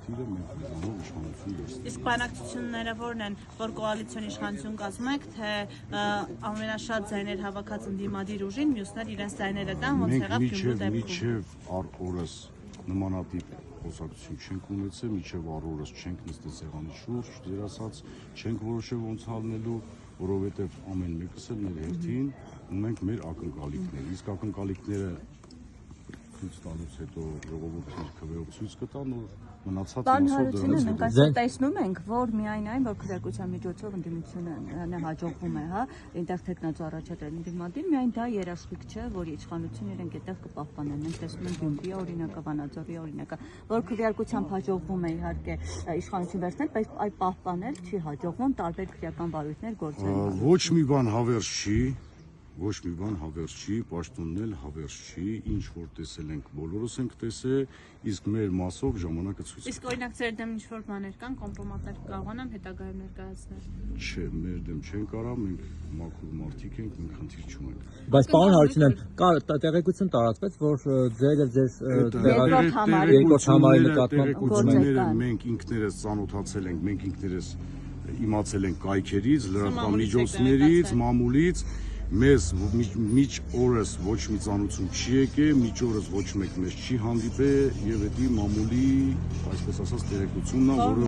խնդիրը մենք ուզում իշխանություն վերցնենք։ Իսկ բանակցությունները որն են, որ կոալիցիոն իշխանություն կազմեք, թե ամենաշատ ձայներ հավաքած ընդդիմադիր ուժին, մյուսներ իրենց ձայները տան, ոնց եղավ Գյումրու դեպքում։ Մինչև օրս նմանատիպ խոսակցություն չենք ունեցել, մինչև օրս չենք նստել սեղանի շուրջ, ձեր ասած չենք որոշել ոնց հալնելու, որովհետև ամեն մեկս էլ մեր հերթին ունենք մեր ակնկալիքներ, իսկ ակնկալիքները ցույց տալուց հետո ժողովուրդի քվեով ցույց կտան, որ մնացած մասով տեսնում ենք, որ միայն այն, որ քրեակության միջոցով ընդդիմությունը հաջողվում է, հա, այնտեղ տեխնացու առաջադրել ընդդիմադիր, միայն դա երաշխիք չէ, որ իշխանությունը իրենք այդտեղ կպահպանեն։ Մենք տեսնում ենք Գյումրիի օրինակը, Վանաձորի օրինակը, որ քրեակությամբ հաջողվում է իհարկե իշխանություն վերցնել, բայց այդ պահպանել չի հաջողվում, տարբեր քրեական վարույթներ գործել։ Ոչ մի բան հավերժ չի, ոչ մի բան հավերժ չի, պաշտոնն էլ հավերժ չի, ինչ որ տեսել ենք, բոլորս ենք տեսել, իսկ մեր մասով ժամանակը ցույց կտա։ Իսկ օրինակ ձեր դեմ ինչ-որ բաներ կան, կոմպրոմատներ կարողանամ հետագայում ներկայացնել։ Չէ, մեր դեմ չեն կարող, մենք մաքուր մարդիկ ենք, մենք խնդիր չունենք։ Բայց պարոն Հարությունյան, տեղեկություն տարածվեց, որ ձեր եւ ձեր երկրորդ համարի նկատմամբ մենք ինքներս ծանոթացել ենք, մենք ինքներս իմացել ենք կայքերից, լրատվամիջոցներից, մամուլից, մեզ միջ օրս ոչ մի ծանոթություն չի եկել, միջ օրս ոչ մեկ մեզ չի հանդիպել եւ դա մամուլի, այսպես ասած, տեղեկությունն է, որը